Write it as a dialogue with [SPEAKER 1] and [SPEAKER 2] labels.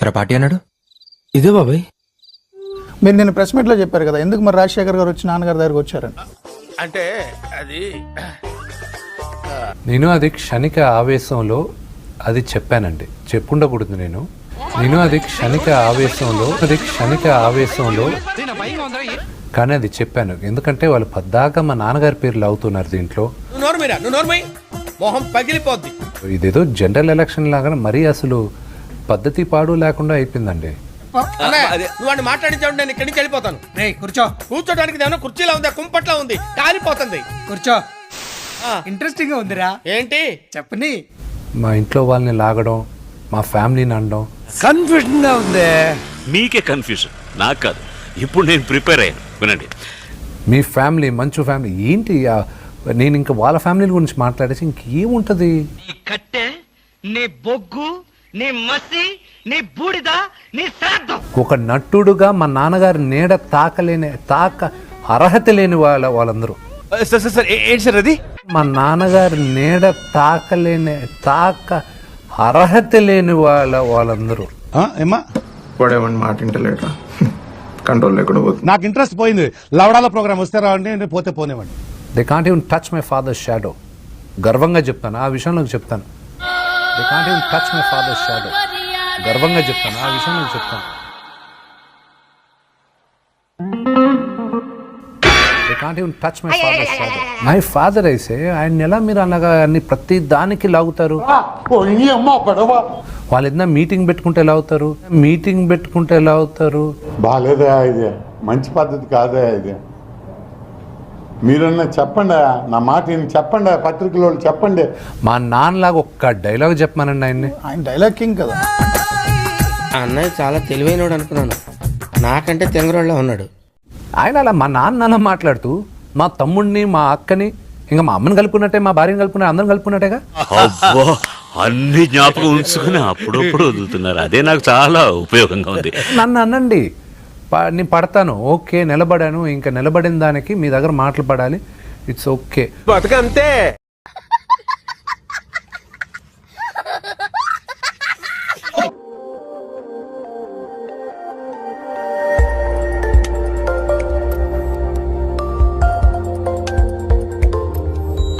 [SPEAKER 1] ఎరా పార్టీ అన్నాడు.
[SPEAKER 2] ఇదే బాబాయ్.
[SPEAKER 3] మీరు నేను ప్రెస్ మీట్లో చెప్పారు కదా, ఎందుకు మరి రాజశేఖర్ గారు వచ్చి నాన్నగారి దగ్గరకు వచ్చారని.
[SPEAKER 4] అంటే అది
[SPEAKER 5] నేను అది క్షణిక ఆవేశంలో అది చెప్పానండి, చెప్పుండకూడదు నేను అది క్షణిక ఆవేశంలో కానీ అది చెప్పాను. ఎందుకంటే వాళ్ళు పద్దాక మా నాన్నగారి పేర్లు అవుతున్నారు దీంట్లో.
[SPEAKER 4] మొహం పగిలిపోద్ది.
[SPEAKER 5] ఇదేదో జనరల్ ఎలక్షన్ లాగా మరీ అసలు పద్ధతి పాడు లేకుండా అయిపోయిందండి.
[SPEAKER 4] నువ్వు మాట్లాడించావు, నేను ఇక్కడి నుంచి వెళ్ళిపోతాను.
[SPEAKER 2] కూర్చో.
[SPEAKER 4] కూర్చోడానికి ఏమన్నా కుర్చీలా ఉందా, కుంపట్లా ఉంది, కాలిపోతుంది.
[SPEAKER 2] కూర్చో. ఇంట్రెస్టింగ్ గా ఉందిరా.
[SPEAKER 4] ఏంటి
[SPEAKER 2] చెప్పని.
[SPEAKER 5] మా ఇంట్లో వాళ్ళని లాగడం, మా ఫ్యామిలీని అనడం.
[SPEAKER 2] కన్ఫ్యూజన్ గా ఉంది.
[SPEAKER 6] మీకే కన్ఫ్యూజన్, నాకు కాదు. ఇప్పుడు నేను ప్రిపేర్ అయ్యాను, వినండి.
[SPEAKER 5] మీ ఫ్యామిలీ మంచు ఫ్యామిలీ ఏంటి? నేను ఇంకా వాళ్ళ ఫ్యామిలీ గురించి మాట్లాడేసి ఇంకేముంటది?
[SPEAKER 7] నీ కట్టె, నీ బొగ్గు, నీ మసి, నీ బూడిద, నీ శ్రాద్ధం.
[SPEAKER 5] ఒక నటుడుగా మా నాన్నగారి నీడ తాక అర్హత లేని వాళ్ళందరూ.
[SPEAKER 2] సార్ ఏంటి సార్ అది?
[SPEAKER 5] మా నాన్నగారి నీడ తాక అర్హత లేని వాళ్ళందరూ.
[SPEAKER 2] ఏమా
[SPEAKER 3] వాడేమని మాట ఇంటలేట, కంట్రోల్ లేకుండా పోతుంది.
[SPEAKER 2] నాకు ఇంట్రెస్ట్ పోయింది. లవడాల ప్రోగ్రామ్ వస్తే రావండి, పోతే పోనేవండి.
[SPEAKER 5] They can't even touch my father shadow. గర్వంగా చెప్తాను, ఆ విషయంలో చెప్తాను. They can't even touch my father shadow. గర్వంగా చెప్తాను, ఆ విషయంలో చెప్తాను. They can't even touch my father shadow. My father అయితే ఆయన ఎలా మీరు అలాగా అన్ని ప్రతి దానికి లాగుతారు? వాళ్ళు ఏదైనా మీటింగ్ పెట్టుకుంటే ఎలా అవుతారు?
[SPEAKER 8] బాగాలేదా ఇది? మంచి పద్ధతి కాదా ఇది? మీరన్నా చెప్పండి, నా మాట చెప్పండి, పత్రికలో చెప్పండి.
[SPEAKER 5] మా నాన్నలాగా ఒక్క డైలాగ్ చెప్పమానండి ఆయన్ని.
[SPEAKER 3] ఆయన డైలాగ్ కింగ్ కదా.
[SPEAKER 4] అన్నయ్య చాలా తెలివైనోడు అనుకున్నాను, నాకంటే తెంగరోళ్ళ ఉన్నాడు.
[SPEAKER 5] ఆయన అలా మా నాన్న అలా మాట్లాడుతూ మా తమ్ముడిని, మా అక్కని, ఇంకా మా అమ్మని కలుపుకున్నట్టే, మా భార్యని కలుపుకున్నట్టే, అందరం కలుపుకున్నట్టేగా.
[SPEAKER 6] అబ్బో, అన్ని జ్ఞాపకం ఉంచుకుని అప్పుడప్పుడు వదులుతున్నారు. అదే నాకు చాలా ఉపయోగంగా ఉంది.
[SPEAKER 5] నన్ను అనండి, నేను పడతాను, ఓకే, నిలబడాను. ఇంకా నిలబడిన దానికి మీ దగ్గర మాటలు పడాలి, ఇట్స్ ఓకే.
[SPEAKER 4] బతుకంతే.